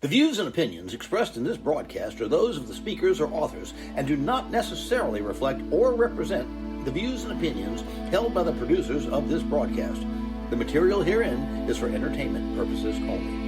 The views and opinions expressed in this broadcast are those of the speakers or authors and do not necessarily reflect or represent the views and opinions held by the producers of this broadcast. The material herein is for entertainment purposes only.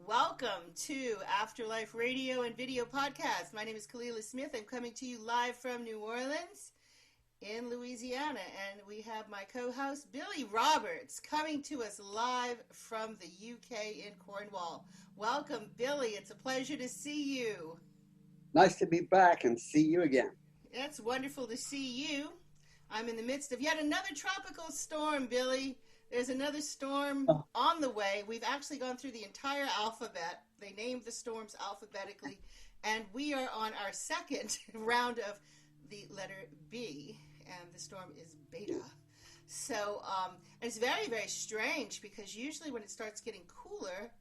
Welcome to Afterlife Radio and Video Podcast. My name is Kalila Smith. I'm coming to you live from New Orleans in Louisiana. And we have my co-host, Billy Roberts, coming to us live from the UK in Cornwall. Welcome, Billy. It's a pleasure to see you. Nice to be back and see you again. It's wonderful to see you. I'm in the midst of yet another tropical storm, Billy. There's another storm on the way. We've actually gone through the entire alphabet. They named the storms alphabetically, and we are on our second round of the letter B, and the storm is Beta. So it's very, very strange because usually when it starts getting cooler,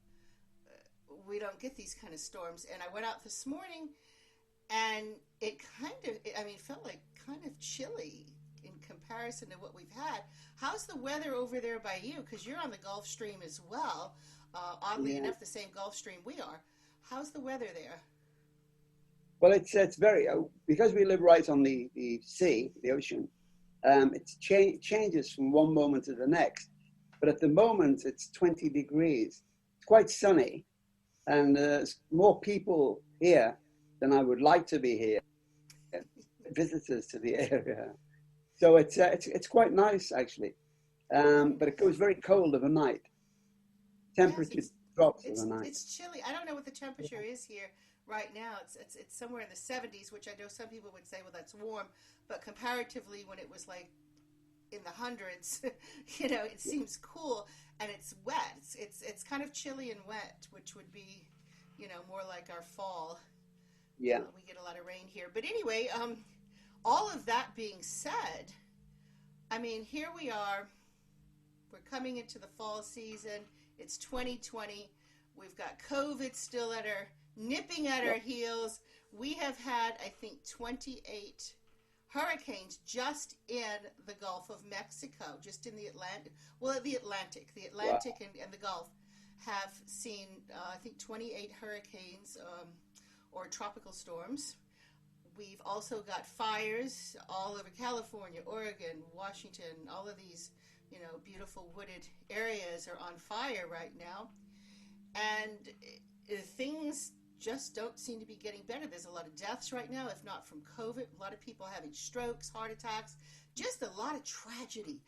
we don't get these kind of storms. And I went out this morning, and it felt like kind of chilly in comparison to what we've had. How's the weather over there by you? Because you're on the Gulf Stream as well. Oddly enough, the same Gulf Stream we are. How's the weather there? Well, it's very, because we live right on the sea, the ocean, it changes from one moment to the next. But at the moment, it's 20 degrees. It's quite sunny. And there's more people here than I would like to be here, visitors to the area. So it's quite nice, actually. But it goes very cold of a night. Temperature drops of a night. It's chilly. I don't know what the temperature is here right now. It's somewhere in the 70s, which I know some people would say, well, that's warm. But comparatively, when it was like in the hundreds, it seems cool. And it's wet. It's kind of chilly and wet, which would be, more like our fall. Yeah. We get a lot of rain here. But anyway, all of that being said, here we are. We're coming into the fall season. It's 2020. We've got COVID still nipping at our heels. We have had, I think, 28 hurricanes just in the Gulf of Mexico, just in the Atlantic. Well, the Atlantic. The Atlantic and the Gulf have seen, I think, 28 hurricanes or tropical storms. We've also got fires all over California, Oregon, Washington. All of these, beautiful wooded areas are on fire right now. And things just don't seem to be getting better. There's a lot of deaths right now, if not from COVID. A lot of people having strokes, heart attacks, just a lot of tragedy.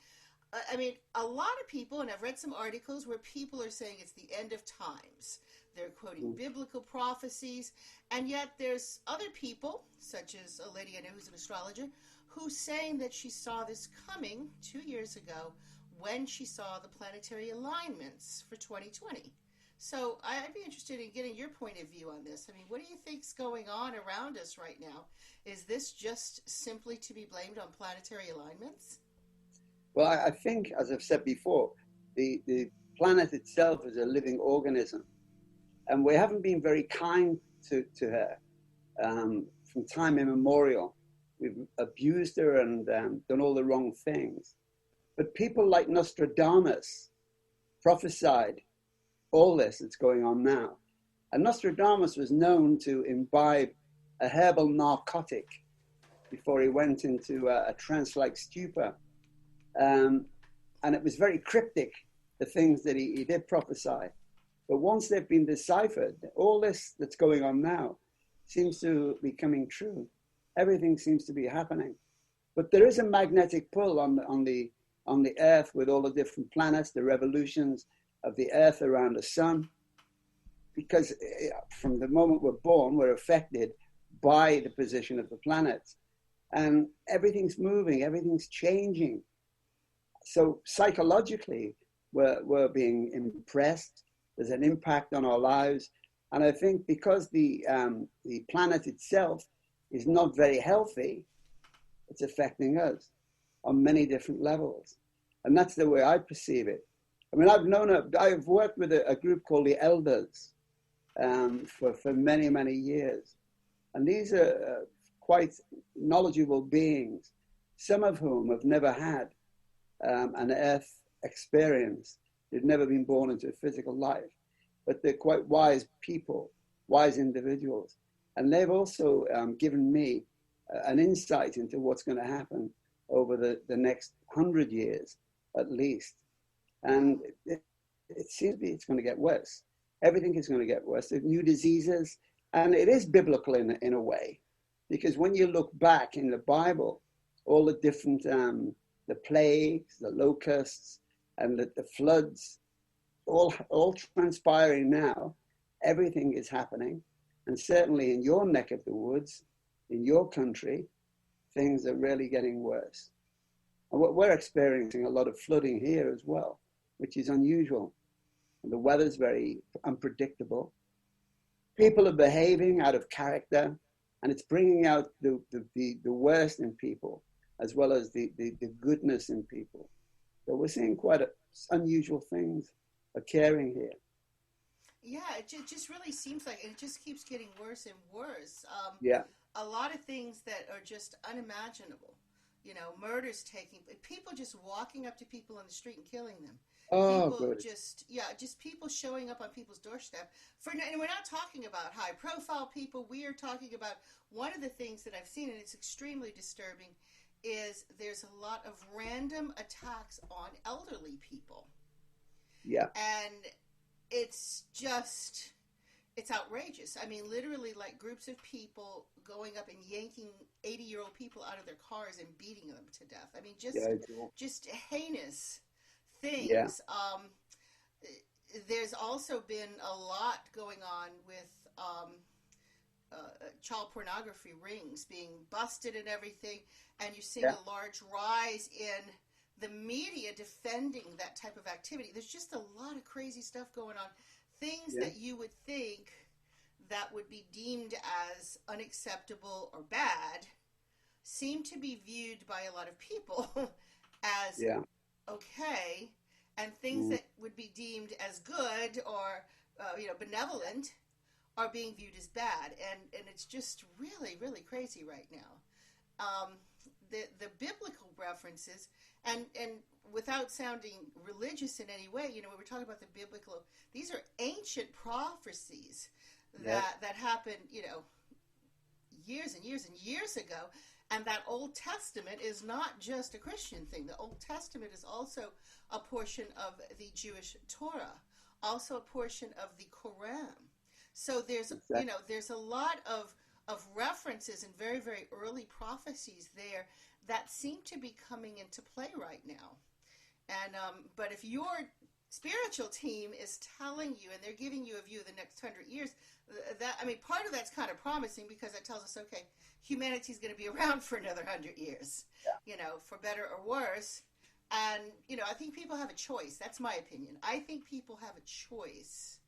A lot of people, and I've read some articles where people are saying it's the end of times. They're quoting biblical prophecies, and yet there's other people, such as a lady I know who's an astrologer, who's saying that she saw this coming 2 years ago when she saw the planetary alignments for 2020. So I'd be interested in getting your point of view on this. What do you think's going on around us right now? Is this just simply to be blamed on planetary alignments? Well, I think, as I've said before, the planet itself is a living organism. And we haven't been very kind to her from time immemorial. We've abused her and done all the wrong things. But people like Nostradamus prophesied all this that's going on now. And Nostradamus was known to imbibe a herbal narcotic before he went into a trance-like stupor. And it was very cryptic, the things that he did prophesy. But once they've been deciphered, all this that's going on now seems to be coming true. Everything seems to be happening. But there is a magnetic pull on the Earth with all the different planets, the revolutions of the Earth around the sun. Because from the moment we're born, we're affected by the position of the planets. And everything's moving, everything's changing. So psychologically, we're being impressed. There's an impact on our lives. And I think because the planet itself is not very healthy, it's affecting us on many different levels. And that's the way I perceive it. I mean, I've worked with a group called the Elders for many, many years. And these are quite knowledgeable beings, some of whom have never had an earth experience. They've never been born into a physical life, but they're quite wise people, wise individuals. And they've also given me an insight into what's going to happen over the next 100 years, at least. And it seems to be it's going to get worse. Everything is going to get worse. There's new diseases, and it is biblical in a way, because when you look back in the Bible, all the different, the plagues, the locusts, and the floods, all transpiring now, everything is happening. And certainly in your neck of the woods, in your country, things are really getting worse. And we're experiencing a lot of flooding here as well, which is unusual. And the weather's very unpredictable. People are behaving out of character, and it's bringing out the worst in people, as well as the goodness in people. So we're seeing quite unusual things occurring here. Yeah, it just really seems like it just keeps getting worse and worse. Yeah. A lot of things that are just unimaginable. You know, murders people just walking up to people on the street and killing them. Oh, people good. just people showing up on people's doorstep. And we're not talking about high-profile people. We are talking about one of the things that I've seen, and it's extremely disturbing, is there's a lot of random attacks on elderly people. Yeah. And it's outrageous. I mean, literally, like groups of people going up and yanking 80-year-old people out of their cars and beating them to death. I mean, just heinous things. Yeah. There's also been a lot going on with child pornography rings being busted and everything, and you're seeing a large rise in the media defending that type of activity. There's just a lot of crazy stuff going on. Things that you would think that would be deemed as unacceptable or bad seem to be viewed by a lot of people as okay, and things that would be deemed as good or benevolent are being viewed as bad, and it's just really, really crazy right now. The biblical references, and without sounding religious in any way, when we're talking about the biblical, these are ancient prophecies that happened, years and years and years ago. And that Old Testament is not just a Christian thing. The Old Testament is also a portion of the Jewish Torah, also a portion of the Quran. So there's there's a lot of references and very, very early prophecies there that seem to be coming into play right now. And but if your spiritual team is telling you and they're giving you a view of the next 100 years, part of that's kind of promising, because it tells us, okay, humanity's going to be around for another 100 years, for better or worse. And, I think people have a choice. That's my opinion. I think people have a choice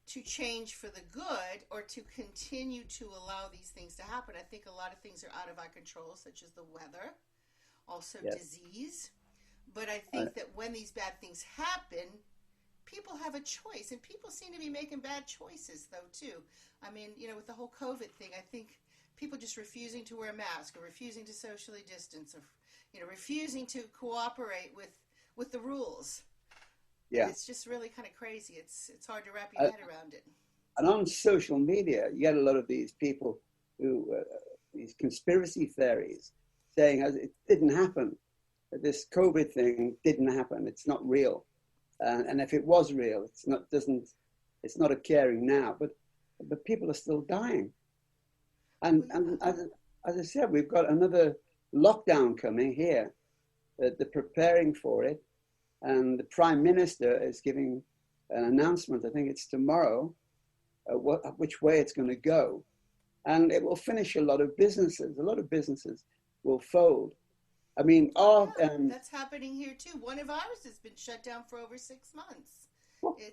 to change for the good or to continue to allow these things to happen. I think a lot of things are out of our control, such as the weather, also disease. But I think that when these bad things happen, people have a choice, and people seem to be making bad choices, though, too. I mean, with the whole COVID thing, I think people just refusing to wear a mask or refusing to socially distance or, refusing to cooperate with the rules. Yeah. It's just really kind of crazy. It's hard to wrap your head around it. And on social media, you get a lot of these people who, these conspiracy theories saying it didn't happen. This COVID thing didn't happen. It's not real. And if it was real, it's not occurring now. But people are still dying. And as I said, we've got another lockdown coming here. They're preparing for it. And the Prime Minister is giving an announcement, I think it's tomorrow, which way it's going to go. And it will finish a lot of businesses. A lot of businesses will fold. I mean, that's happening here too. One of ours has been shut down for over 6 months.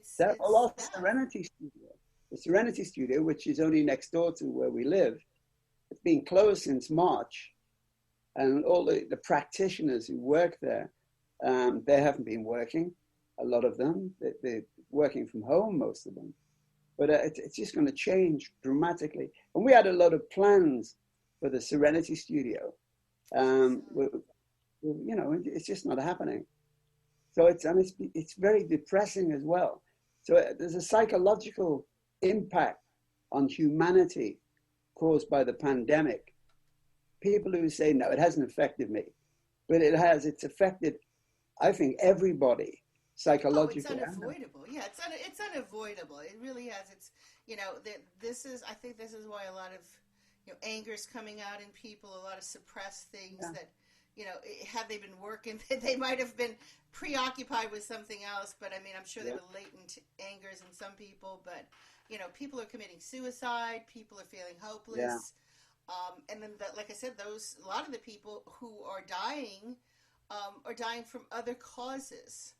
Serenity Studio. The Serenity Studio, which is only next door to where we live, it's been closed since March. And all the practitioners who work there, they haven't been working, a lot of them. They're working from home, most of them. But it's just going to change dramatically. And we had a lot of plans for the Serenity Studio. It's just not happening. So it's very depressing as well. So there's a psychological impact on humanity caused by the pandemic. People who say, no, it hasn't affected me. But it has. It's affected, I think, everybody psychologically. It's unavoidable. Yeah, it's unavoidable. It really has. It's, I think this is why a lot of, anger's coming out in people, a lot of suppressed things that, had they been working, they might have been preoccupied with something else. But I mean, I'm sure there were latent angers in some people. But, people are committing suicide. People are feeling hopeless. Yeah. And then, like I said, a lot of the people who are dying from other causes.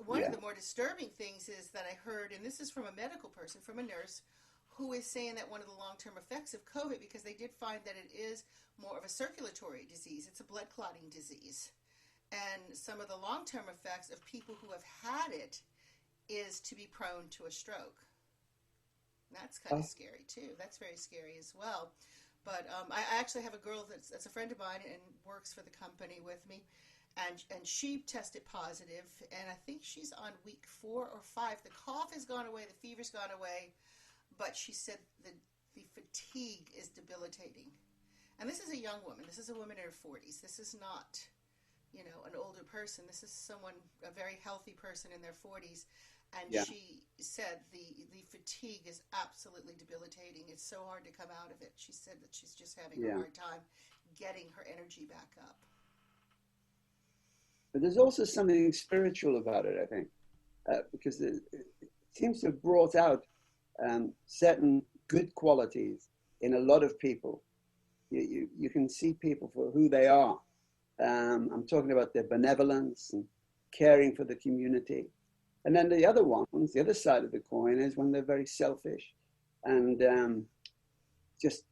One of the more disturbing things is that I heard, and this is from a medical person, from a nurse, who is saying that one of the long-term effects of COVID, because they did find that it is more of a circulatory disease, it's a blood clotting disease. And some of the long-term effects of people who have had it is to be prone to a stroke. That's kind of scary too. That's very scary as well. But I actually have a girl that's a friend of mine and works for the company with me, and she tested positive, and I think she's on week 4 or 5. The cough has gone away, the fever's gone away, but she said the fatigue is debilitating. And this is a young woman. This is a woman in her 40s. This is not, an older person. This is a very healthy person in their 40s. And she said the fatigue is absolutely debilitating. It's so hard to come out of it. She said that she's just having a hard time getting her energy back up. But there's also something spiritual about it, I think, because it seems to have brought out certain good qualities in a lot of people. You can see people for who they are. I'm talking about their benevolence and caring for the community. And then the other ones, the other side of the coin, is when they're very selfish and just,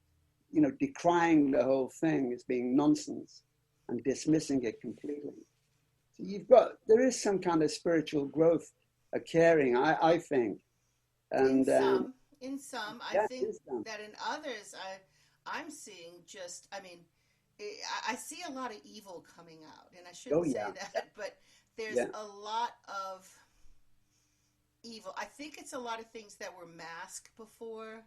decrying the whole thing as being nonsense and dismissing it completely. So there is some kind of spiritual growth occurring, I think. And in some, I think that in others, I'm seeing I see a lot of evil coming out, and I shouldn't say that, but there's a lot of evil. I think it's a lot of things that were masked before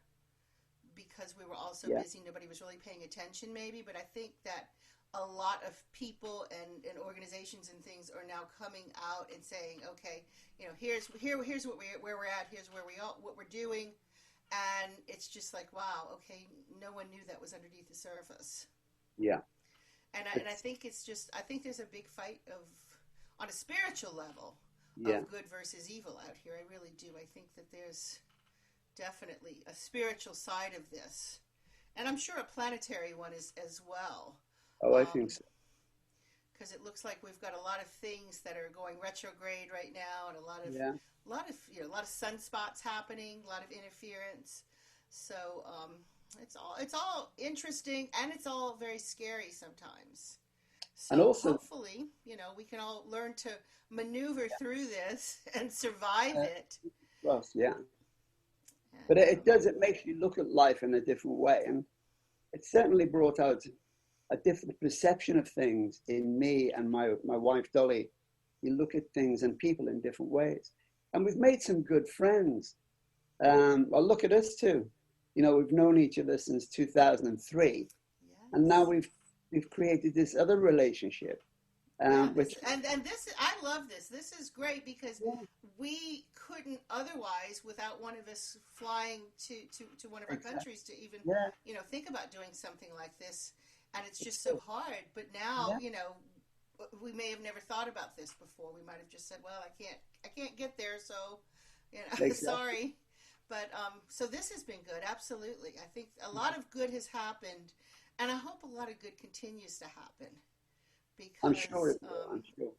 because we were all so busy, nobody was really paying attention maybe, but I think that a lot of people and organizations and things are now coming out and saying, okay, here's where we're at, here's where we are, what we're doing, and it's just like, wow, okay, no one knew that was underneath the surface. Yeah. And I think I think there's a big fight on a spiritual level of good versus evil out here. I really do. I think that there's definitely a spiritual side of this, and I'm sure a planetary one is as well. Oh, I think so. Because it looks like we've got a lot of things that are going retrograde right now, and a lot of sunspots happening, a lot of interference. So it's all interesting, and it's all very scary sometimes. So and also, hopefully, we can all learn to maneuver through this and survive it. Well, yeah. But it makes you look at life in a different way, and it certainly brought out a different perception of things in me and my wife Dolly. You look at things and people in different ways, and we've made some good friends. Well, look at us too. We've known each other since 2003, and now we've created this other relationship Which and this, I love this. This is great because we couldn't otherwise, without one of us flying to one of our countries to even think about doing something like this, and it's just so hard. But now we may have never thought about this before. We might have just said, well, I can't get there, so sorry. But so this has been good. Absolutely, I think a lot of good has happened, and I hope a lot of good continues to happen. Because I'm sure it will. I'm sure.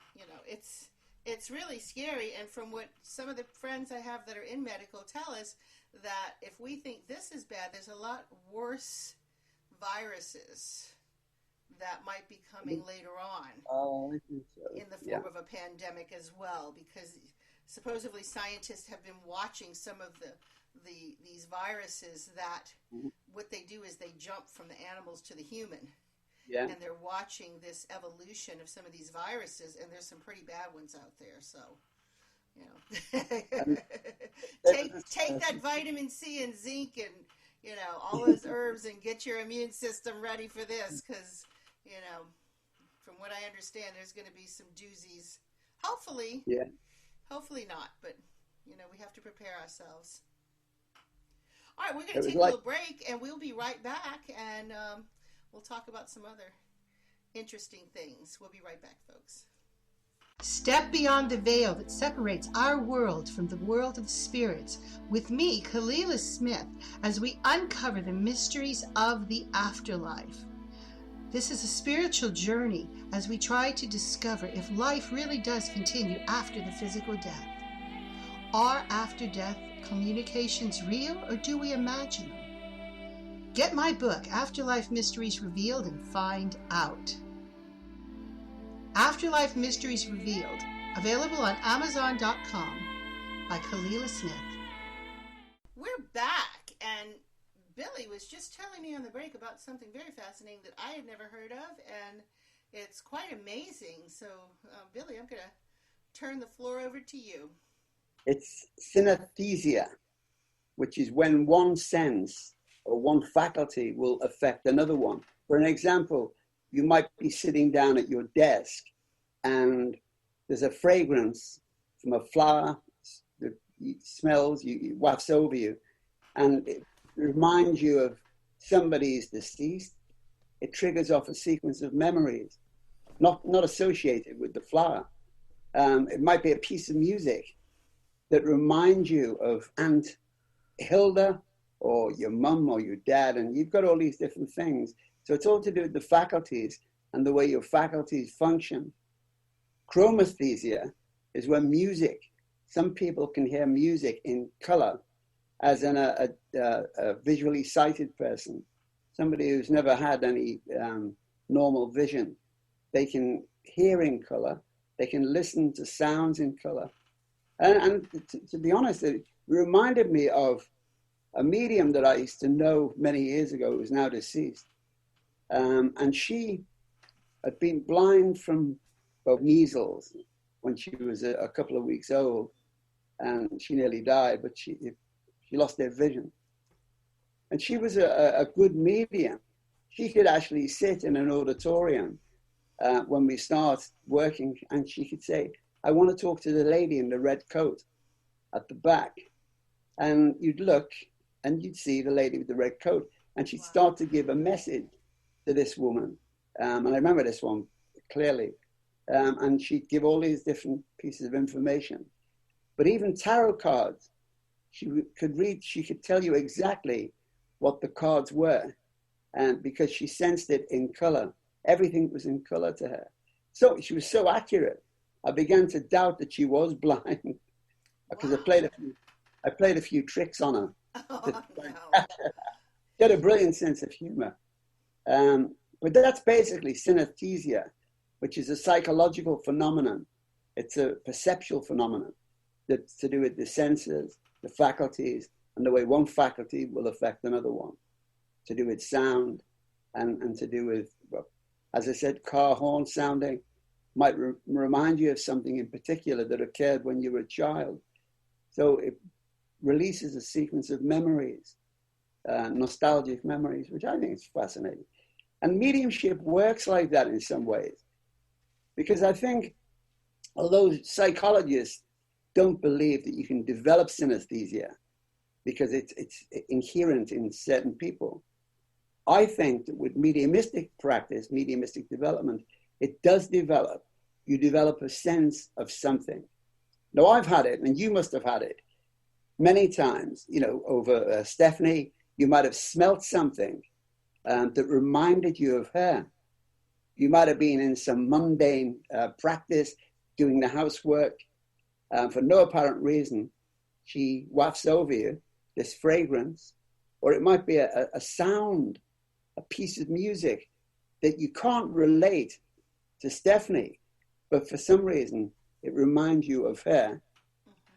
It's really scary, and from what some of the friends I have that are in medical tell us, that if we think this is bad, there's a lot worse viruses that might be coming later on. Oh, I think so. In the form of a pandemic as well, because supposedly scientists have been watching some of these viruses that what they do is they jump from the animals to the human. Yeah. And they're watching this evolution of some of these viruses, and there's some pretty bad ones out there. So, take that vitamin C and zinc and all those herbs and get your immune system ready for this, because from what I understand, there's going to be some doozies. Hopefully not, but we have to prepare ourselves. All right, we're going to take a little break, and we'll be right back, and we'll talk about some other interesting things. We'll be right back, folks. Step beyond the veil that separates our world from the world of the spirits with me, Kalila Smith, as we uncover the mysteries of the afterlife. This is a spiritual journey as we try to discover if life really does continue after the physical death. Are after-death communications real, or do we imagine them? Get my book, Afterlife Mysteries Revealed, and find out. Afterlife Mysteries Revealed, available on Amazon.com by Kalila Smith. We're back, and Billy was just telling me on the break about something very fascinating that I had never heard of, and it's quite amazing. So, Billy, I'm going to turn the floor over to you. It's synesthesia, which is when one sense or one faculty will affect another one. For an example, you might be sitting down at your desk and there's a fragrance from a flower that smells, it wafts over you, and it reminds you of somebody is deceased. It triggers off a sequence of memories, not associated with the flower. It might be a piece of music that reminds you of Aunt Hilda or your mum or your dad, and you've got all these different things. So it's all to do with the faculties and the way your faculties function. Chromosthesia is when music, some people can hear music in color, as in a visually sighted person, somebody who's never had any normal vision. They can hear in color, they can listen to sounds in color. And to be honest, it reminded me of a medium that I used to know many years ago, who is now deceased. And she had been blind from measles when she was a couple of weeks old, and she nearly died, but she lost her vision. And she was a good medium. She could actually sit in an auditorium when we start working, and she could say, I want to talk to the lady in the red coat at the back. And you'd look and you'd see the lady with the red coat, and she'd start to give a message to this woman. And I remember this one clearly. And she'd give all these different pieces of information. But even tarot cards, she could tell you exactly what the cards were. And because she sensed it in color, everything was in color to her. So she was so accurate. I began to doubt that she was blind because I played a few tricks on her. Oh, no. She had a brilliant sense of humor. But that's basically synesthesia, which is a psychological phenomenon. It's a perceptual phenomenon that's to do with the senses, the faculties, and the way one faculty will affect another one, to do with sound and to do with, well, as I said, car horn sounding might remind you of something in particular that occurred when you were a child. So it releases a sequence of memories, nostalgic memories, which I think is fascinating. And mediumship works like that in some ways. Because I think, although psychologists don't believe that you can develop synesthesia because it's inherent in certain people, I think that with mediumistic practice, mediumistic development, it does develop. You develop a sense of something. Now, I've had it, and you must have had it many times, over Stephanie. You might have smelt something that reminded you of her. You might have been in some mundane practice, doing the housework. For no apparent reason, she wafts over you this fragrance, or it might be a sound, a piece of music that you can't relate to Stephanie, but for some reason, it reminds you of her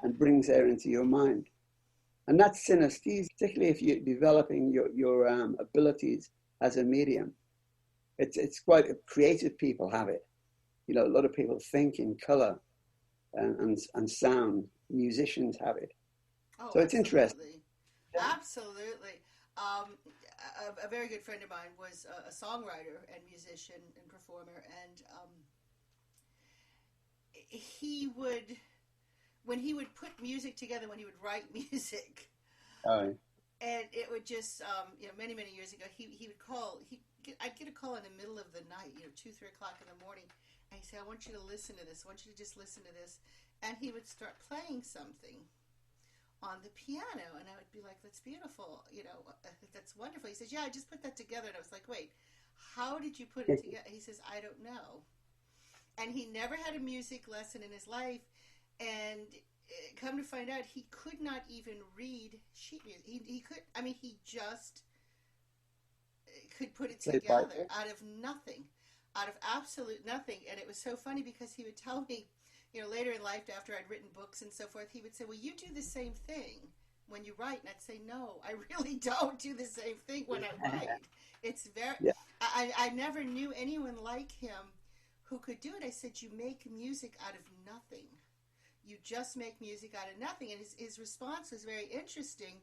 and brings her into your mind. And that's synesthesia, particularly if you're developing your abilities as a medium. It's quite, creative people have it. A lot of people think in color and sound. Musicians have it. Oh, so it's absolutely. Interesting. Absolutely. A very good friend of mine was a songwriter and musician and performer, and he would, when he would put music together, when he would write music, and it would just, many, many years ago, he would call, I'd get a call in the middle of the night, 2, 3 o'clock in the morning, and he'd say, I want you to listen to this, I want you to just listen to this, and he would start playing something on the piano, and I would be like, that's beautiful, that's wonderful. He says, yeah, I just put that together, and I was like, wait, how did you put it together? He says, I don't know. And he never had a music lesson in his life, and come to find out, he could not even read sheet music. He just could put it together out of nothing, out of absolute nothing. And it was so funny because he would tell me, later in life, after I'd written books and so forth, he would say, well, you do the same thing when you write. And I'd say, no, I really don't do the same thing when I write. It's I never knew anyone like him who could do it. I said, you make music out of nothing. You just make music out of nothing. And his response was very interesting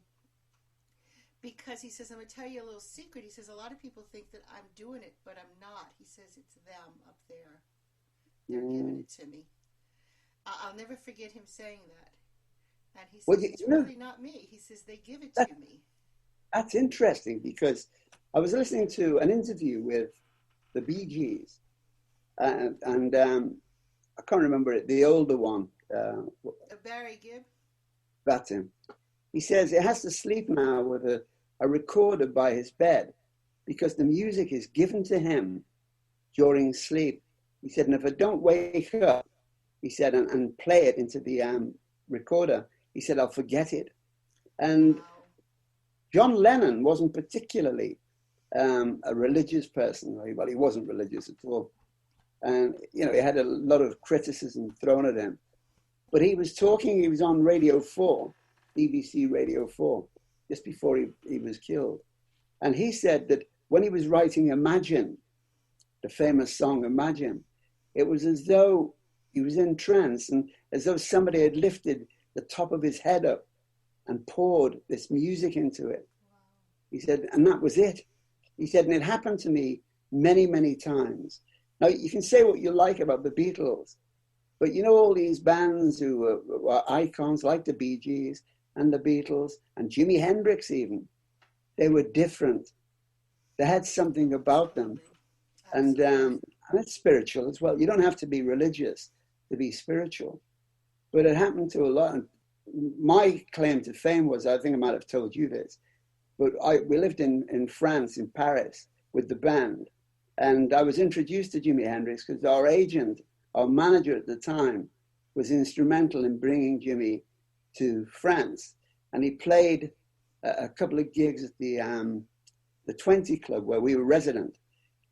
because he says, I'm going to tell you a little secret. He says, a lot of people think that I'm doing it, but I'm not. He says, it's them up there. They're giving it to me. I'll never forget him saying that. And he says, it's really not me. He says, they give it to me. That's interesting because I was listening to an interview with the Bee Gees, and I can't remember it, the older one. Barry Gibb? That's him. He says he has to sleep now with a recorder by his bed because the music is given to him during sleep. He said, and if I don't wake up, he said, and play it into the recorder, he said, I'll forget it. And John Lennon wasn't particularly a religious person. Well, he wasn't religious at all. And, he had a lot of criticism thrown at him. But he was on Radio 4, BBC Radio 4, just before he was killed. And he said that when he was writing Imagine, the famous song Imagine, it was as though he was in trance and as though somebody had lifted the top of his head up and poured this music into it. Wow. He said, and that was it. He said, and it happened to me many, many times. Now, you can say what you like about the Beatles, but all these bands who were icons like the Bee Gees and the Beatles and Jimi Hendrix even, they were different. They had something about them. And it's spiritual as well. You don't have to be religious to be spiritual. But it happened to a lot. And my claim to fame was, I think I might have told you this, but we lived in France, in Paris, with the band. And I was introduced to Jimi Hendrix because our agent, our manager at the time, was instrumental in bringing Jimmy to France. And he played a couple of gigs at the 20 Club where we were resident.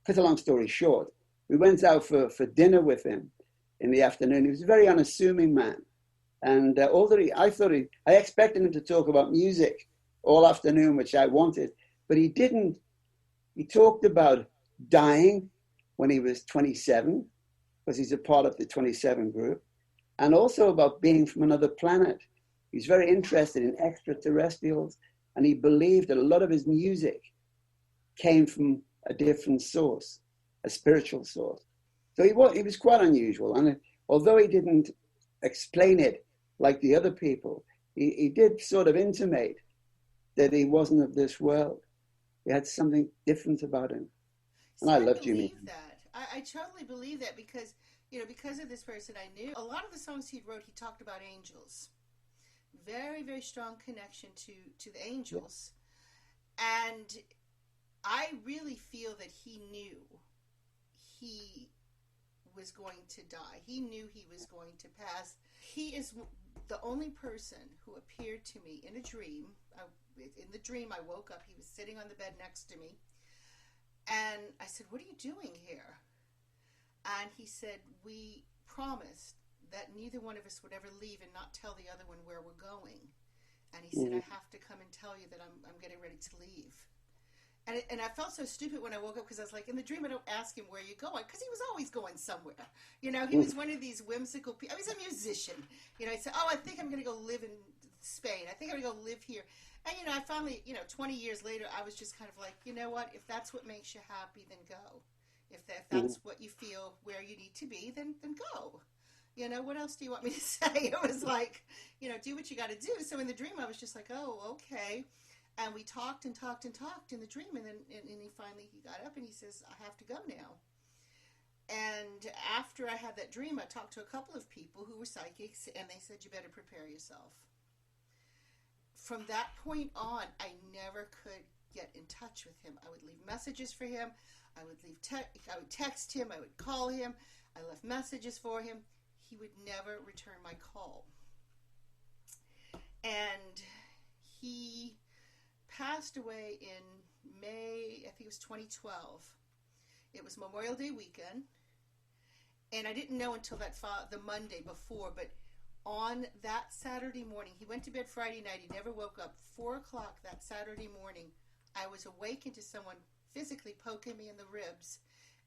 Cut a long story short, we went out for dinner with him in the afternoon. He was a very unassuming man. And I expected him to talk about music all afternoon, which I wanted, but he didn't. He talked about dying when he was 27, because he's a part of the 27 group, and also about being from another planet. He's very interested in extraterrestrials, and he believed that a lot of his music came from a different source, a spiritual source. So he was quite unusual. And although he didn't explain it like the other people, he did sort of intimate that he wasn't of this world. He had something different about him. And See, I I love believe Jimi. that. I totally believe that because, because of this person I knew, a lot of the songs he wrote, he talked about angels. Very, very strong connection to the angels. Yeah. And I really feel that he knew he was going to die. He knew he was going to pass. He is the only person who appeared to me in a dream. In the dream, I woke up. He was sitting on the bed next to me. And I said, "What are you doing here?" And he said, "We promised that neither one of us would ever leave and not tell the other one where we're going." And he said, "I have to come and tell you that I'm getting ready to leave." And I felt so stupid when I woke up because I was like, in the dream, I don't ask him where you're going because he was always going somewhere. He was one of these whimsical people. He was a musician. He said, "Oh, I think I'm going to go live in Spain. I think I'm going to go live here." And, I finally, 20 years later, I was just kind of like, you know what? If that's what makes you happy, then go. If that's what you feel where you need to be, then go. What else do you want me to say? It was like, do what you got to do. So in the dream, I was just like, oh, okay. And we talked and talked and talked in the dream. And then and he finally got up and he says, "I have to go now." And after I had that dream, I talked to a couple of people who were psychics, and they said, "You better prepare yourself." From that point on, I never could get in touch with him. I would leave messages for him. I would text him. I would call him. I left messages for him. He would never return my call. And he passed away in May, I think it was 2012. It was Memorial Day weekend. And I didn't know until the Monday before, but on that Saturday morning, he went to bed Friday night. He never woke up. 4 o'clock that Saturday morning, I was awakened to someone physically poking me in the ribs.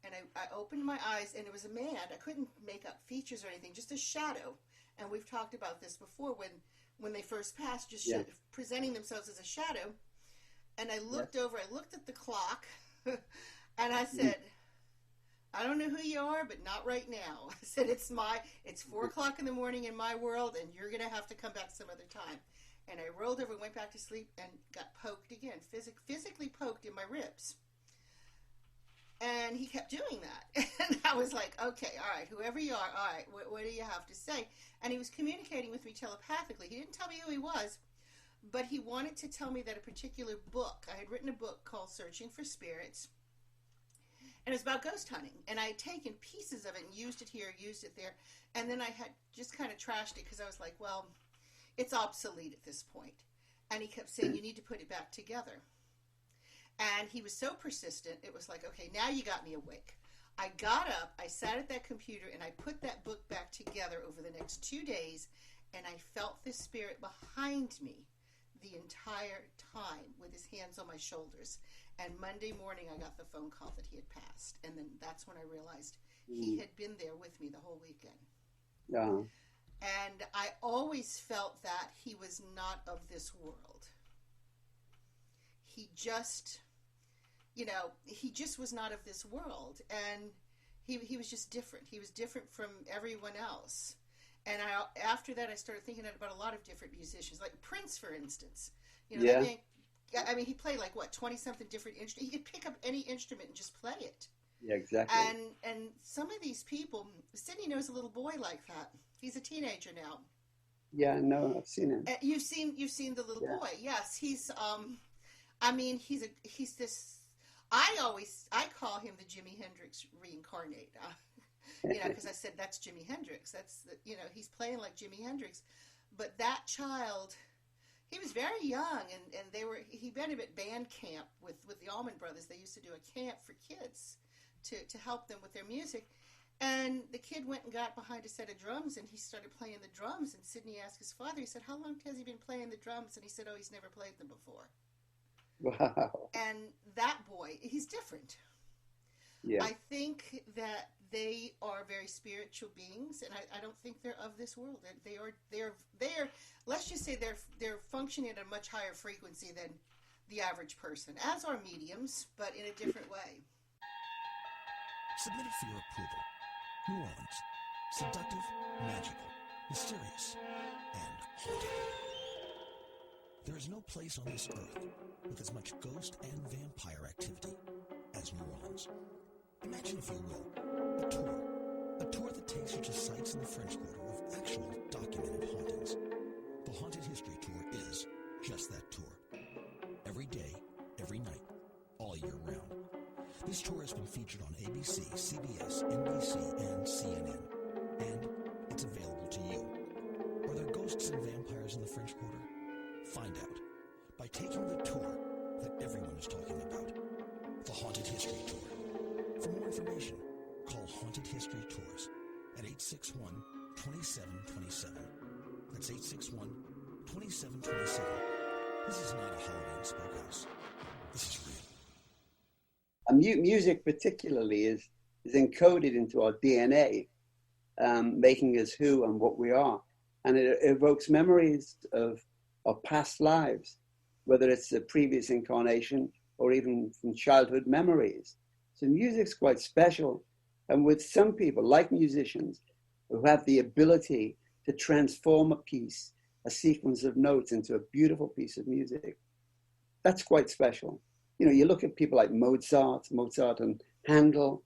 And I opened my eyes, and it was a man. I couldn't make up features or anything, just a shadow. And we've talked about this before when they first passed, just presenting themselves as a shadow. And I looked over, I looked at the clock, and I said, "I don't know who you are, but not right now." I said, it's 4 o'clock in the morning in my world, and you're going to have to come back some other time. And I rolled over, went back to sleep, and got poked again, physically poked in my ribs. And he kept doing that. And I was like, okay, all right, whoever you are, all right, what do you have to say? And he was communicating with me telepathically. He didn't tell me who he was, but he wanted to tell me that a particular book, I had written a book called Searching for Spirits, and it was about ghost hunting. And I had taken pieces of it and used it here, used it there, and then I had just kind of trashed it because I was like, well, it's obsolete at this point. And he kept saying, "You need to put it back together." And he was so persistent, it was like, okay, now you got me awake. I got up, I sat at that computer, and I put that book back together over the next 2 days, and I felt this spirit behind me the entire time with his hands on my shoulders. And Monday morning, I got the phone call that he had passed. And then that's when I realized he had been there with me the whole weekend. Yeah. And I always felt that he was not of this world. He just, he just was not of this world. And he was just different. He was different from everyone else. And after that, I started thinking about a lot of different musicians, like Prince, for instance. I mean, he played 20-something different instruments. He could pick up any instrument and just play it. Yeah, exactly. And some of these people, Sydney knows a little boy like that. He's a teenager now. Yeah, no, I've seen him. You've seen the little boy. Yes, he's he's this. I call him the Jimi Hendrix reincarnate. Because I said that's Jimi Hendrix. That's he's playing like Jimi Hendrix. But that child, he was very young, and he'd been at band camp with the Allman Brothers. They used to do a camp for kids to help them with their music. And the kid went and got behind a set of drums, and he started playing the drums. And Sidney asked his father, he said, "How long has he been playing the drums?" And he said, "Oh, he's never played them before." Wow. And that boy, he's different. Yeah. I think that they are very spiritual beings, and I don't think they're of this world. They're let's just say they're functioning at a much higher frequency than the average person, as are mediums, but in a different way. Submitted for your approval. New Orleans. Seductive, magical, mysterious, and haunted. There is no place on this earth with as much ghost and vampire activity as New Orleans. Imagine, if you will, a tour. A tour that takes you to sites in the French Quarter of actual documented hauntings. The Haunted History Tour is just that tour. Every day, every night, all year round. This tour has been featured on ABC, CBS, NBC, and CNN. And it's available to you. Are there ghosts and vampires in the French Quarter? Find out by taking the tour that everyone is talking about. The Haunted History Tour. For more information, call Haunted History Tours at 861-2727. That's 861-2727. This is not a Halloween spookhouse. This is real. Music particularly is encoded into our DNA, making us who and what we are. And it evokes memories of past lives, whether it's a previous incarnation or even from childhood memories. So music's quite special. And with some people, like musicians, who have the ability to transform a piece, a sequence of notes, into a beautiful piece of music, that's quite special. You know, you look at people like Mozart and Handel,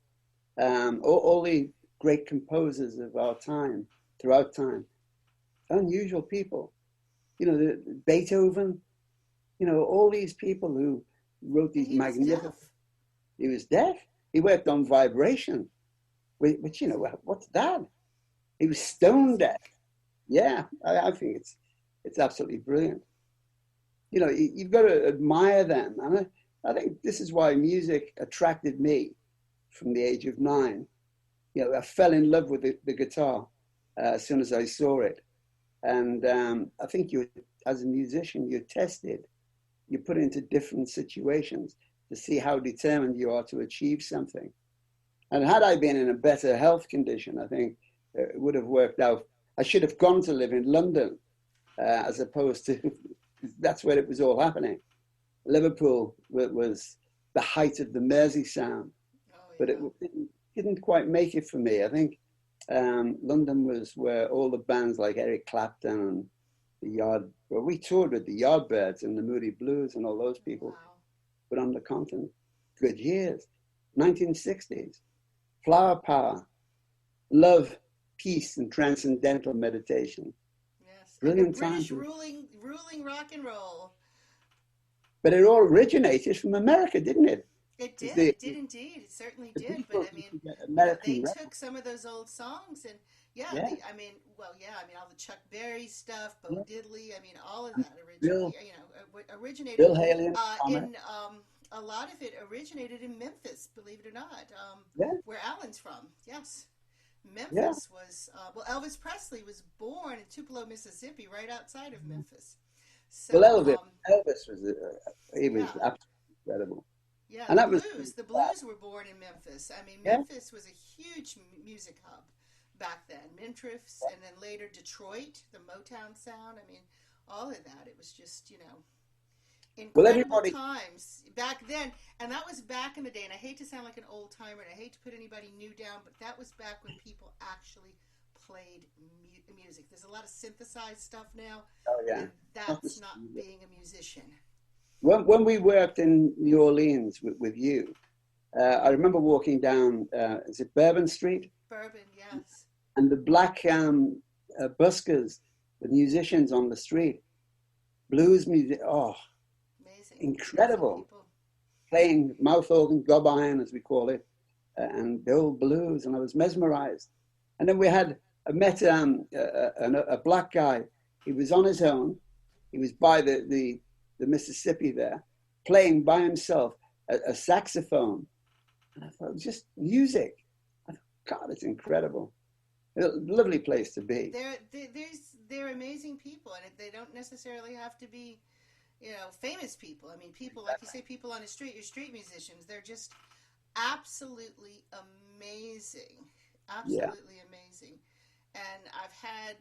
all the great composers of our time, throughout time, unusual people. You know, Beethoven, you know, all these people who wrote these magnificent... He was deaf. He worked on vibration, which, you know, what's that? He was stone deaf. Yeah, I think it's absolutely brilliant. You know, you've got to admire them. And I think this is why music attracted me from the age of 9. You know, I fell in love with the guitar as soon as I saw it. And I think you, as a musician, you're tested. You're put into different situations to see how determined you are to achieve something. And had I been in a better health condition, I think it would have worked out. I should have gone to live in London as opposed to, that's where it was all happening. Liverpool was the height of the Mersey sound, but it didn't quite make it for me. I think London was where all the bands like Eric Clapton and we toured with the Yardbirds and the Moody Blues and all those people. Wow. But on the continent, good years, 1960s, flower power, love, peace, and transcendental meditation. Yes, Brilliant British time. ruling rock and roll. But it all originated from America, didn't it? It did. It did indeed. It certainly did. But I mean, they took some of those old songs and all the Chuck Berry stuff, Bo Diddley. I mean, all of that originated. Bill Haley in a lot of it originated in Memphis. Believe it or not, where Alan's from. Yes, Memphis was. Elvis Presley was born in Tupelo, Mississippi, right outside of Memphis. So, Elvis was absolutely incredible. Yeah, and the blues were born in Memphis. I mean, Memphis was a huge music hub back then. Memphis, and then later Detroit, the Motown sound. I mean, all of that. It was just, incredible times back then. And that was back in the day. And I hate to sound like an old timer, and I hate to put anybody new down, but that was back when people actually played music. There's a lot of synthesized stuff now. Oh, yeah. And that's not being a musician. When we worked in New Orleans with you, I remember walking down, is it Bourbon Street? Bourbon, yes. And the black buskers, the musicians on the street, blues music, amazing, incredible. Playing mouth organ, gob iron, as we call it, and the old blues, and I was mesmerized. And then I met a black guy. He was on his own. He was by the Mississippi there, playing by himself a saxophone. And I thought, just music. I thought, God, it's incredible. A lovely place to be. They're amazing people, and they don't necessarily have to be, famous people. I mean, people, like you say, people on the street, your street musicians, they're just absolutely amazing. Absolutely amazing. And I've had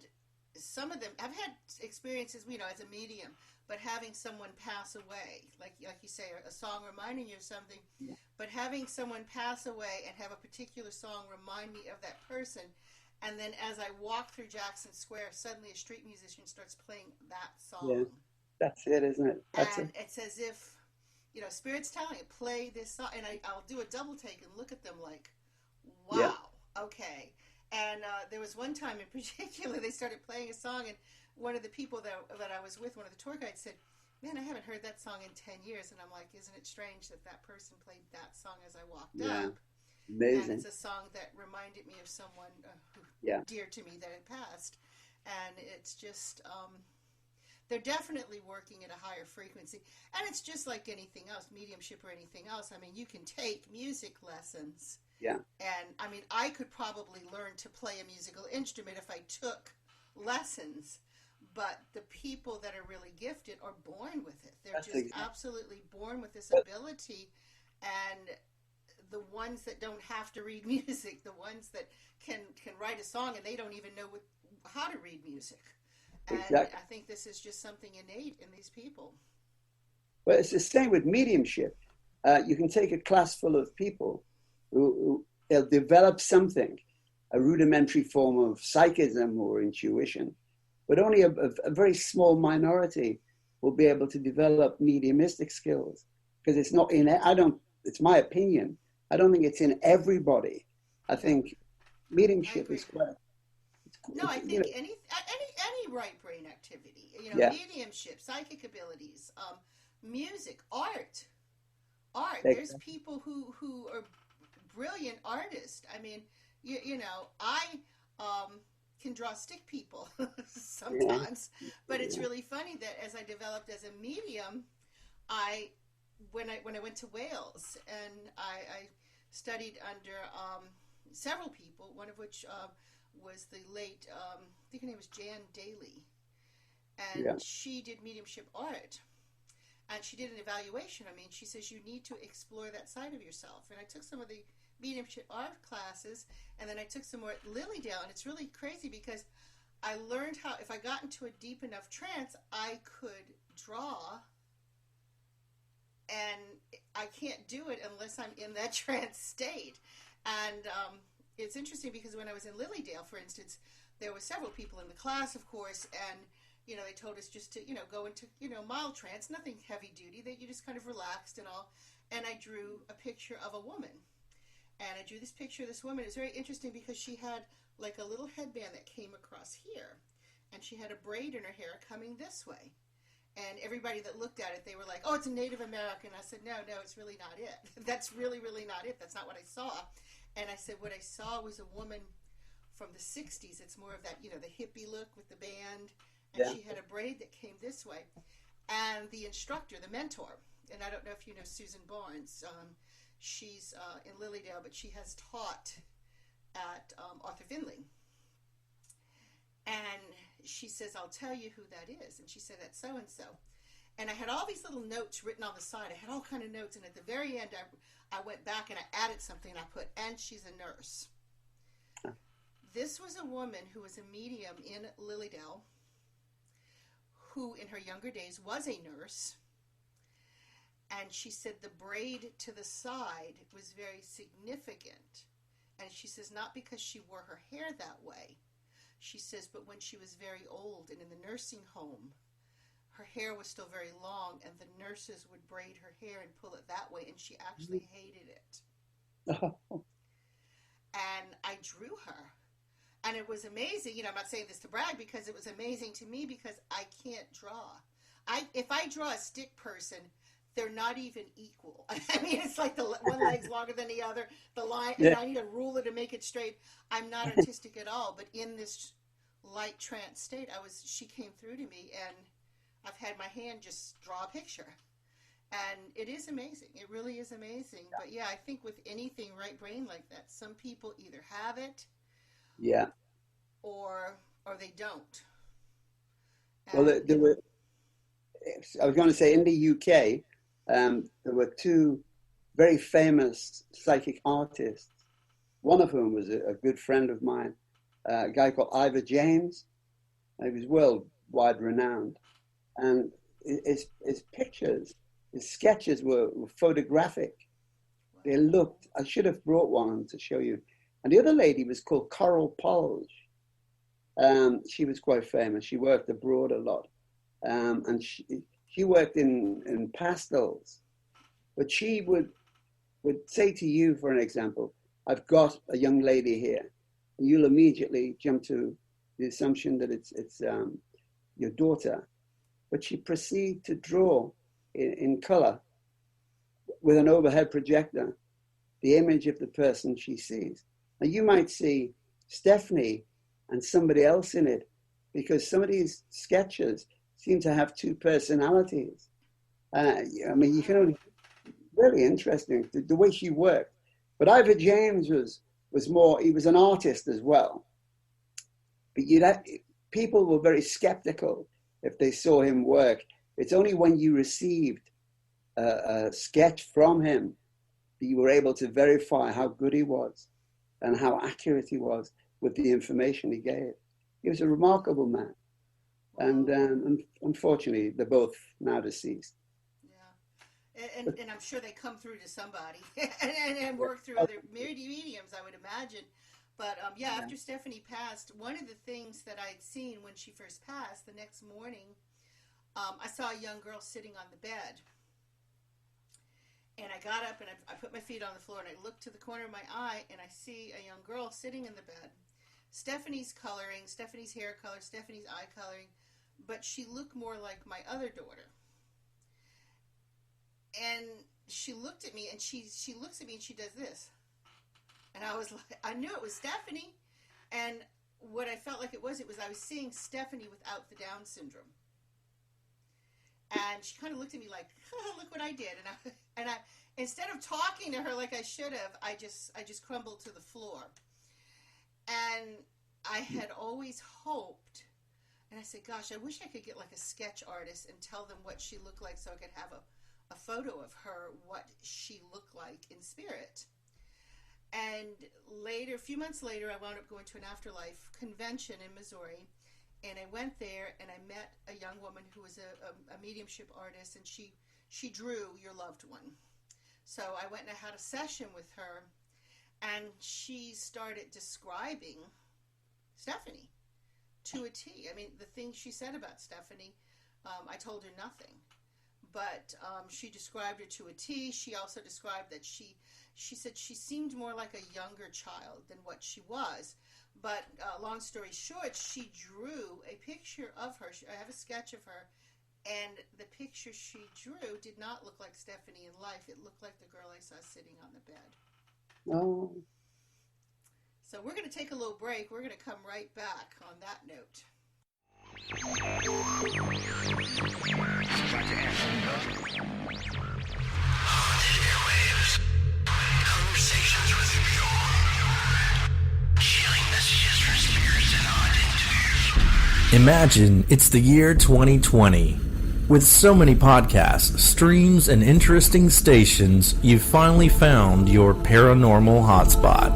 some of them, I've had experiences, as a medium, but having someone pass away, like you say, a song reminding you of something, but having someone pass away and have a particular song remind me of that person, and then as I walk through Jackson Square, suddenly a street musician starts playing that song. Yeah. That's it, isn't it? It's as if, Spirit's telling it, play this song, and I'll do a double take and look at them like, wow, okay. And there was one time in particular, they started playing a song, and one of the people that I was with, one of the tour guides, said, "Man, I haven't heard that song in 10 years." And I'm like, isn't it strange that that person played that song as I walked up? Amazing. And it's a song that reminded me of someone dear to me that had passed. And it's just, they're definitely working at a higher frequency. And it's just like anything else, mediumship or anything else. I mean, you can take music lessons. Yeah. And, I mean, I could probably learn to play a musical instrument if I took lessons. But the people that are really gifted are born with it. They're absolutely born with this ability. And the ones that don't have to read music, the ones that can write a song and they don't even know how to read music. And I think this is just something innate in these people. Well, it's the same with mediumship. You can take a class full of people who they'll develop something, a rudimentary form of psychism or intuition, but only a very small minority will be able to develop mediumistic skills, because it's not in, it's my opinion, I don't think it's in everybody. I think mediumship is quite. No, I think any right brain activity, mediumship, psychic abilities, music, art. There's people who are brilliant artists. I mean, I can draw stick people sometimes, but it's really funny that as I developed as a medium, when I went to Wales and I studied under several people, one of which was the late, I think her name was Jan Daly, and she did mediumship art, and she did an evaluation. I mean, she says you need to explore that side of yourself, and I took some of the mediumship art classes, and then I took some more at Lilydale, and it's really crazy because I learned how, if I got into a deep enough trance, I could draw, and I can't do it unless I'm in that trance state. And it's interesting because when I was in Lilydale, for instance, there were several people in the class, of course, and they told us just to go into mild trance, nothing heavy duty, that you just kind of relaxed and all. And I drew a picture of a woman. And I drew this picture of this woman. It was very interesting because she had like a little headband that came across here. And she had a braid in her hair coming this way. And everybody that looked at it, they were like, "Oh, it's a Native American." I said, no, it's really not it. That's really, really not it. That's not what I saw. And I said, what I saw was a woman from the 60s. It's more of that, the hippie look with the band. And she had a braid that came this way. And the instructor, the mentor, and I don't know if you know Susan Barnes, she's in Lilydale, but she has taught at Arthur Finley. And she says, "I'll tell you who that is." And she said, "That's so-and-so." And I had all these little notes written on the side. I had all kind of notes. And at the very end, I went back and I added something. And I put, "And she's a nurse." This was a woman who was a medium in Lilydale, who in her younger days was a nurse. And she said the braid to the side was very significant. And she says, not because she wore her hair that way. She says, but when she was very old and in the nursing home, her hair was still very long, and the nurses would braid her hair and pull it that way, and she actually hated it. And I drew her. And it was amazing. I'm not saying this to brag, because it was amazing to me, because I can't draw. If I draw a stick person, they're not even equal. I mean, it's like the one leg's longer than the other, the line, and I need a ruler to make it straight. I'm not artistic at all, but in this light trance state, she came through to me, and I've had my hand just draw a picture. And it is amazing. It really is amazing. But yeah, I think with anything right brain like that, some people either have it, or they don't. And, well, there were. I was going to say, in the UK, there were two very famous psychic artists. One of whom was a good friend of mine, a guy called Ivor James, He was worldwide renowned. And his pictures, his sketches were photographic. They looked, I should have brought one to show you. And the other lady was called Coral Polge. She was quite famous. She worked abroad a lot. And she worked in pastels. But she would say to you, for an example, I've got a young lady here. And you'll immediately jump to the assumption that it's your daughter. But she proceeds to draw in color with an overhead projector the image of the person she sees. Now you might see Stephanie and somebody else in it, because some of these sketches seem to have two personalities. I mean, you can only, really interesting, the way she worked. But Ivor James was more, he was an artist as well. But people were very skeptical if they saw him work. It's only when you received a sketch from him that you were able to verify how good he was and how accurate he was with the information he gave. He was a remarkable man. And unfortunately, they're both now deceased. Yeah. And I'm sure they come through to somebody and work through other mediums, I would imagine. But after Stephanie passed, one of the things that I'd seen when she first passed, the next morning, I saw a young girl sitting on the bed. And I got up and I put my feet on the floor and I looked to the corner of my eye and I see a young girl sitting in the bed. Stephanie's coloring, Stephanie's hair color, Stephanie's eye coloring, but she looked more like my other daughter. And she looked at me and she looks at me and she does this. And I was like, I knew it was Stephanie. And what I felt like it was I was seeing Stephanie without the Down syndrome. And she kind of looked at me like, oh, look what I did. And I instead of talking to her like I should have, I just crumbled to the floor. And I had always hoped, and I said, gosh, I wish I could get like a sketch artist and tell them what she looked like so I could have a photo of her, what she looked like in spirit. And later, a few months later, I wound up going to an Afterlife convention in Missouri. And I went there and I met a young woman who was a mediumship artist, and she drew your loved one. So I went and I had a session with her, and she started describing Stephanie to a T. I mean, the things she said about Stephanie, I told her nothing. But she described her to a T. She also described that she said she seemed more like a younger child than what she was. But long story short, she drew a picture of her. I have a sketch of her, and the picture she drew did not look like Stephanie in life. It looked like the girl I saw sitting on the bed. Oh. So we're going to take a little break. We're going to come right back on that note. Conversations with the beyond. Chilling messages from spirits and odd interviews. Imagine it's the year 2020. With so many podcasts, streams, and interesting stations, you've finally found your paranormal hotspot.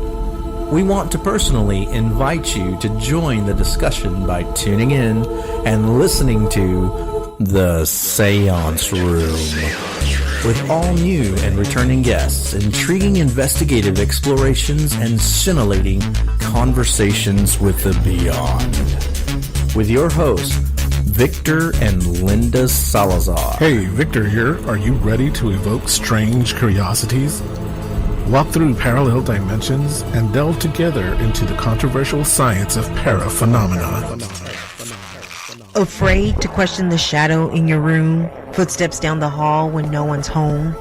We want to personally invite you to join the discussion by tuning in and listening to The Seance Room. With all new and returning guests, intriguing investigative explorations, and scintillating conversations with the beyond. With your hosts, Victor and Linda Salazar. Hey, Victor here. Are you ready to evoke strange curiosities? Walk through parallel dimensions and delve together into the controversial science of paraphenomena. Afraid to question the shadow in your room, footsteps down the hall when no one's home?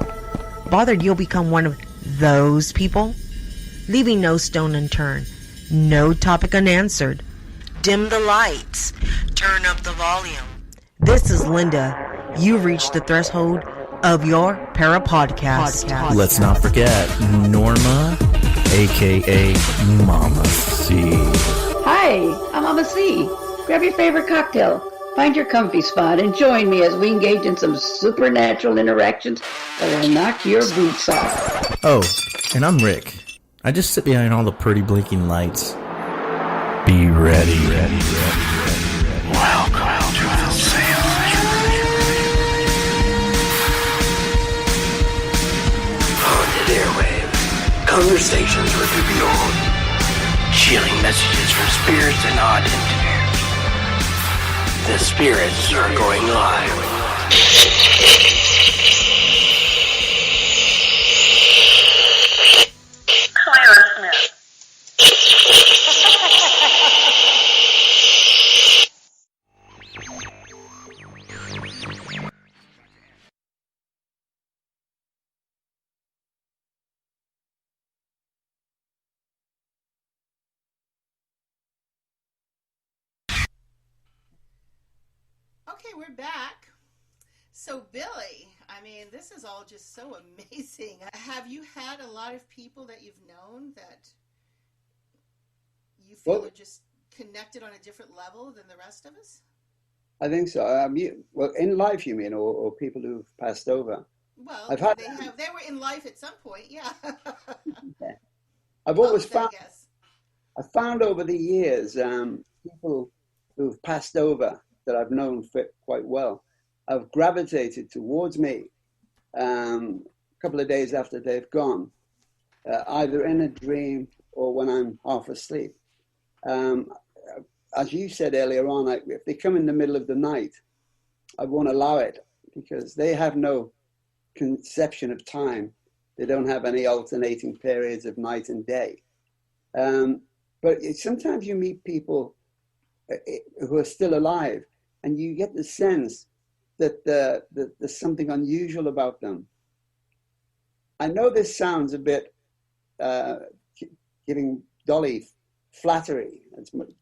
Bothered you'll become one of those people? Leaving no stone unturned, no topic unanswered. Dim the lights, turn up the volume. This is Linda. You've reached the threshold of your Parapodcast. Let's not forget Norma, aka Mama C. Hi, I'm Mama C. Grab your favorite cocktail, find your comfy spot, and join me as we engage in some supernatural interactions that will knock your boots off. Oh, and I'm Rick. I just sit behind all the pretty blinking lights. Be ready. Conversations with the beyond. Chilling messages from spirits and odd entities. The spirits are going live. Okay, we're back. So, Billy, I mean, this is all just so amazing. Have you had a lot of people that you've known that you feel are just connected on a different level than the rest of us? I think so. Well, in life, you mean, or people who've passed over? Well, I've had, they were in life at some point, yeah. Yeah. I've always Both, found, I found over the years, people who've passed over that I've known quite well have gravitated towards me a couple of days after they've gone, either in a dream or when I'm half asleep. As you said earlier on, if they come in the middle of the night, I won't allow it because they have no conception of time. They don't have any alternating periods of night and day. But sometimes you meet people who are still alive, and you get the sense that there's something unusual about them. I know this sounds a bit giving Dolly flattery.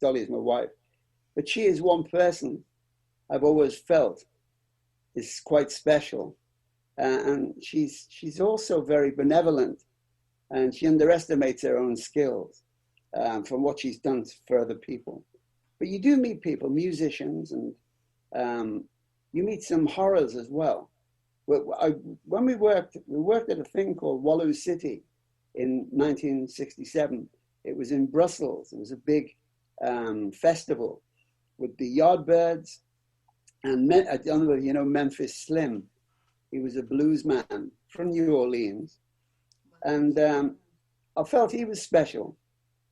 Dolly is my wife, but she is one person I've always felt is quite special, and she's also very benevolent, and she underestimates her own skills from what she's done for other people. But you do meet people, musicians, and you meet some horrors as well. When we worked at a thing called Wallow City in 1967. It was in Brussels. It was a big festival with the Yardbirds, and I don't know if you know Memphis Slim. He was a blues man from New Orleans, and I felt he was special.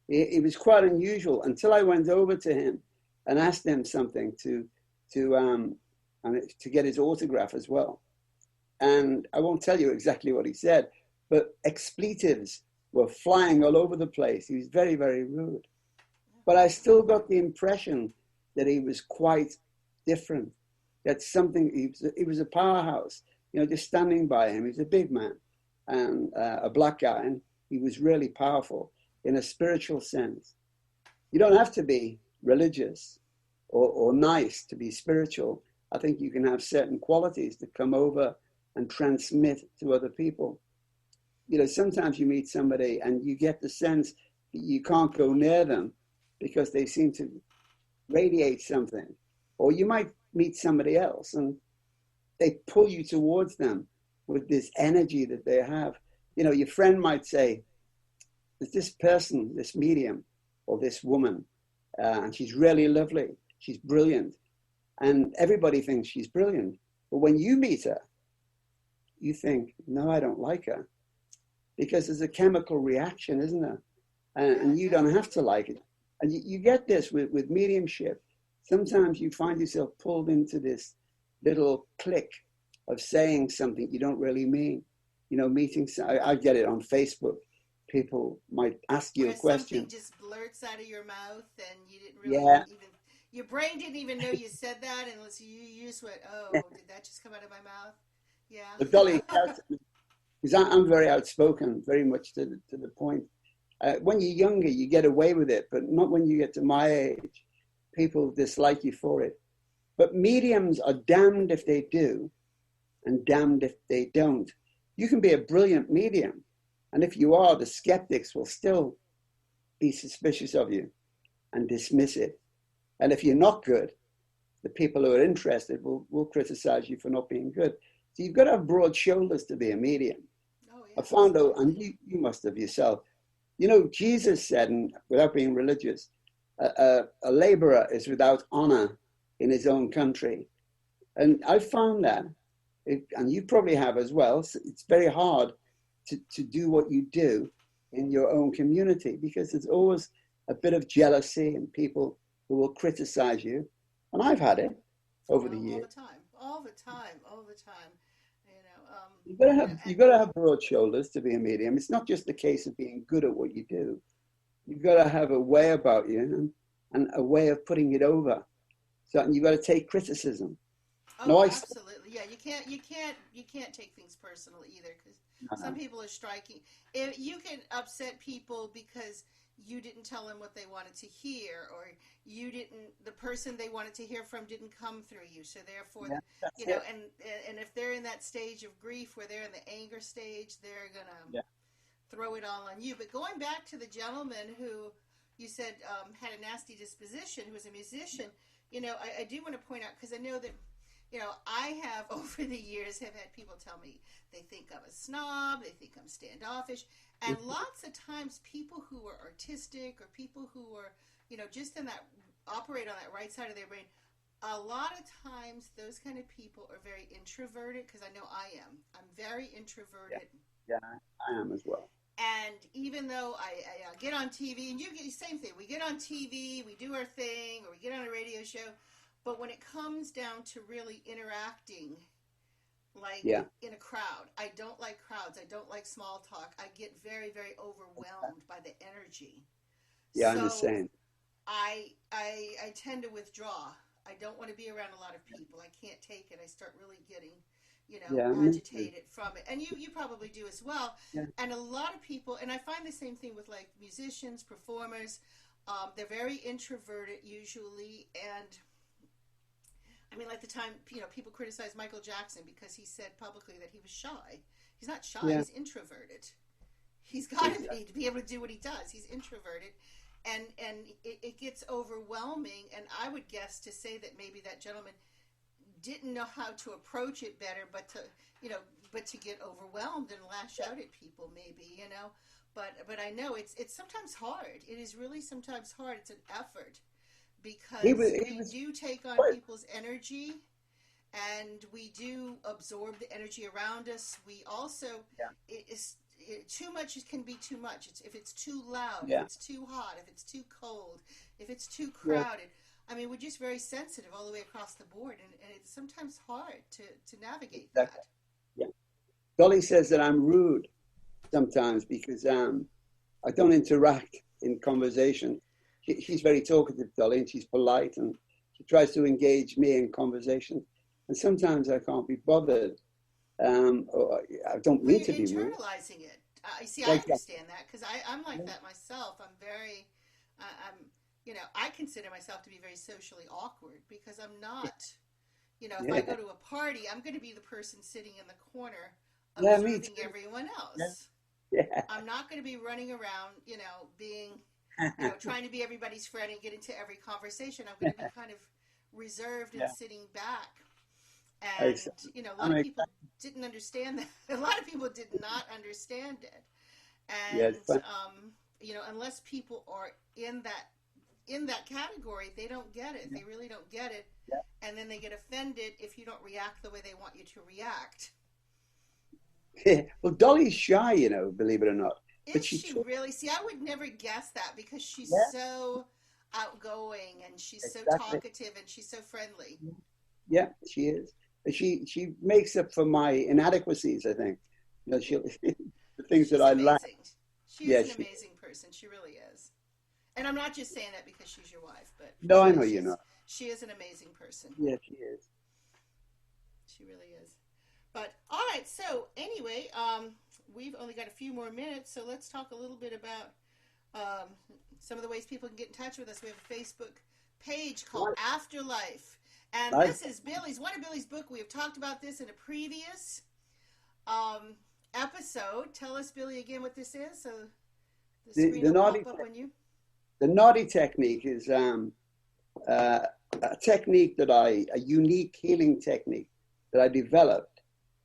He was quite unusual until I went over to him and asked him something to get his autograph as well. And I won't tell you exactly what he said, but expletives were flying all over the place. He was very, very rude. But I still got the impression that he was quite different. That something, he was a powerhouse. You know, just standing by him, he's a big man and a black guy, and he was really powerful in a spiritual sense. You don't have to be religious or nice to be spiritual. I think you can have certain qualities that come over and transmit to other people. You know, sometimes you meet somebody and you get the sense that you can't go near them because they seem to radiate something. Or you might meet somebody else and they pull you towards them with this energy that they have. You know, your friend might say, there's this person, this medium, or this woman, and she's really lovely, she's brilliant, and everybody thinks she's brilliant. But when you meet her, you think, no, I don't like her. Because there's a chemical reaction, isn't there? And you don't have to like it. And you get this with mediumship. Sometimes you find yourself pulled into this little clique of saying something you don't really mean. You know, meetings, I get it on Facebook. People might ask you a question. Something just blurts out of your mouth and you didn't really even, your brain didn't even know you said that unless you just went, oh, did that just come out of my mouth? Yeah. But Dolly, because I'm very outspoken, very much to the point. When you're younger, you get away with it, but not when you get to my age. People dislike you for it. But mediums are damned if they do and damned if they don't. You can be a brilliant medium. And if you are, the skeptics will still be suspicious of you and dismiss it. And if you're not good, the people who are interested will criticize you for not being good. So you've got to have broad shoulders to be a medium. Oh, yeah. I found out, and you must have yourself, you know, Jesus said, and without being religious, a laborer is without honor in his own country. And I found that, and you probably have as well, it's very hard to do what you do in your own community, because there's always a bit of jealousy and people who will criticize you. And I've had it over the years. All the time. You gotta have broad shoulders to be a medium. It's not just the case of being good at what you do. You've got to have a way about you and a way of putting it over. So you've got to take criticism. Oh, absolutely. Yeah, you can't take things personal either, because some people are striking. You can upset people because you didn't tell them what they wanted to hear, or the person they wanted to hear from didn't come through you. So therefore, and if they're in that stage of grief where they're in the anger stage, they're gonna throw it all on you. But going back to the gentleman who you said had a nasty disposition, who was a musician, I do want to point out, because I know that, I have over the years have had people tell me they think I'm a snob, they think I'm standoffish, and lots of times people who are artistic or people who are, just operate on that right side of their brain, a lot of times those kind of people are very introverted, because I know I am. I'm very introverted. Yeah, I am as well. And even though I get on TV, and you get the same thing, we get on TV, we do our thing, or we get on a radio show, but when it comes down to really interacting, like in a crowd, I don't like crowds. I don't like small talk. I get very, very overwhelmed by the energy. Yeah, I'm the same. I tend to withdraw. I don't want to be around a lot of people. I can't take it. I start really getting, agitated from it. And you probably do as well. Yeah. And a lot of people, and I find the same thing with like musicians, performers, they're very introverted usually. And I mean, like the time, people criticize Michael Jackson because he said publicly that he was shy. He's not shy, he's introverted. He's got to be able to do what he does. He's introverted. And it gets overwhelming. And I would guess to say that maybe that gentleman didn't know how to approach it better, but to get overwhelmed and lash out at people, maybe, But I know it's sometimes hard. It is really sometimes hard. It's an effort, because we do take on people's energy, and we do absorb the energy around us. We also too much can be too much. If it's too loud, if it's too hot, if it's too cold, if it's too crowded. I mean, we're just very sensitive all the way across the board, and it's sometimes hard to navigate that. Yeah. Dolly says that I'm rude sometimes because I don't interact in conversation. She's very talkative, Dolly, and she's polite, and she tries to engage me in conversation. And sometimes I can't be bothered. Or I don't mean to be rude. You're internalizing it. I understand that, because I'm like that myself. I'm very, I consider myself to be very socially awkward, because I'm not, if I go to a party, I'm going to be the person sitting in the corner observing everyone else. Yeah. I'm not going to be running around, being, trying to be everybody's friend and get into every conversation. I'm going to be kind of reserved and sitting back. And, a lot of people didn't understand that. A lot of people did not understand it. And, unless people are in that category, they don't get it. They really don't get it. Yeah. And then they get offended if you don't react the way they want you to react. Yeah. Well, Dolly's shy, believe it or not. Is she really? See, I would never guess that, because she's so outgoing, and she's so talkative, and she's so friendly. Yeah, she is. She makes up for my inadequacies, I think. The things that I lack. She's an amazing person. She really is. And I'm not just saying that because she's your wife, but no, I know you're not. She is an amazing person. Yeah, she is. She really is. But all right, so anyway, we've only got a few more minutes, so let's talk a little bit about some of the ways people can get in touch with us. We have a Facebook page called Afterlife. And this is one of Billy's book. We have talked about this in a previous episode. Tell us, Billy, again what this is. So the naughty pop up on you. The naughty technique is a technique a unique healing technique that I developed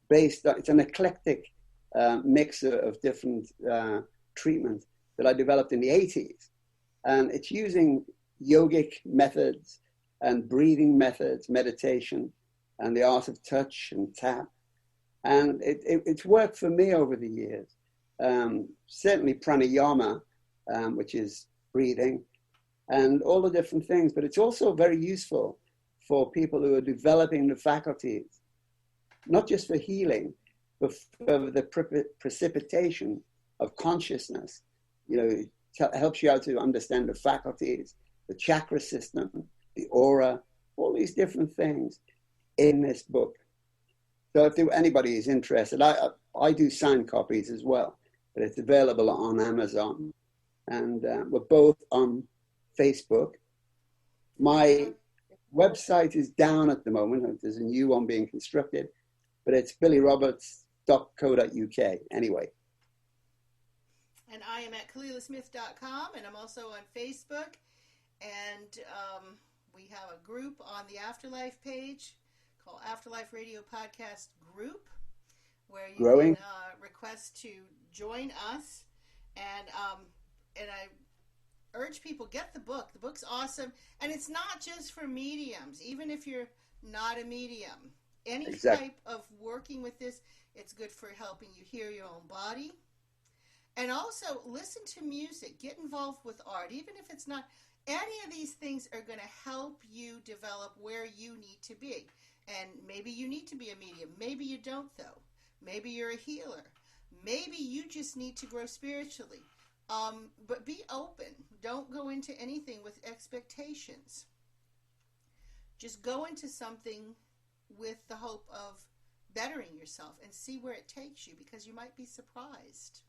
it's an eclectic mix of different treatments that I developed in the 80s. And it's using yogic methods and breathing methods, meditation, and the art of touch and tap. And it's worked for me over the years. certainly pranayama, which is breathing, and all the different things. But it's also very useful for people who are developing the faculties, not just for healing, but for the precipitation of consciousness. You know, it helps you out to understand the faculties, the chakra system, the aura, all these different things in this book. So if anybody is interested, I do signed copies as well, but it's available on Amazon. And we're both on Facebook. My website is down at the moment. There's a new one being constructed, but it's billyroberts.co.uk anyway. And I am at KalilaSmith.com, and I'm also on Facebook. And we have a group on the Afterlife page called Afterlife Radio Podcast Group, where you can request to join us. And I urge people, get the book. The book's awesome. And it's not just for mediums, even if you're not a medium. Any type of working with this, it's good for helping you hear your own body. And also listen to music, get involved with art, even if it's not. Any of these things are going to help you develop where you need to be. And maybe you need to be a medium. Maybe you don't, though. Maybe you're a healer. Maybe you just need to grow spiritually. But be open. Don't go into anything with expectations. Just go into something with the hope of bettering yourself and see where it takes you, because you might be surprised.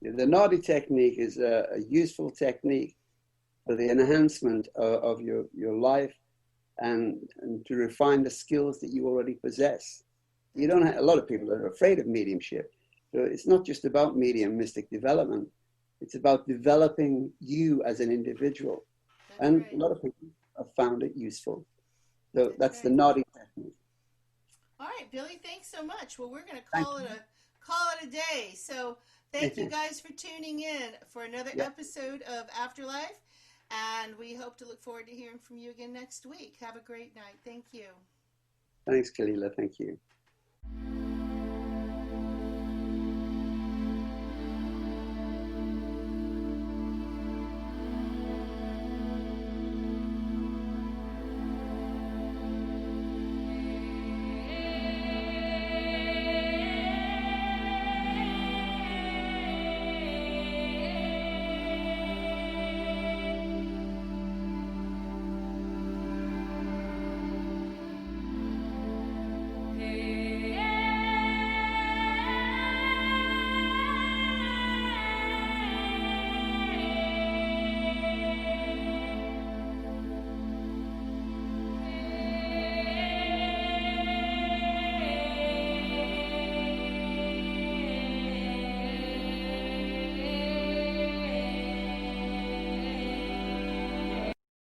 The Nadi technique is a useful technique for the enhancement of your life and to refine the skills that you already possess. You don't have, a lot of people are afraid of mediumship. So it's not just about medium mystic development. It's about developing you as an individual. And a lot of people have found it useful. So that's the Nadi technique. All right, Billy, thanks so much. Well, we're going to call it a day. So thank you guys for tuning in for another episode of Afterlife. And we hope to look forward to hearing from you again next week. Have a great night. Thank you. Thanks, Kalila. Thank you.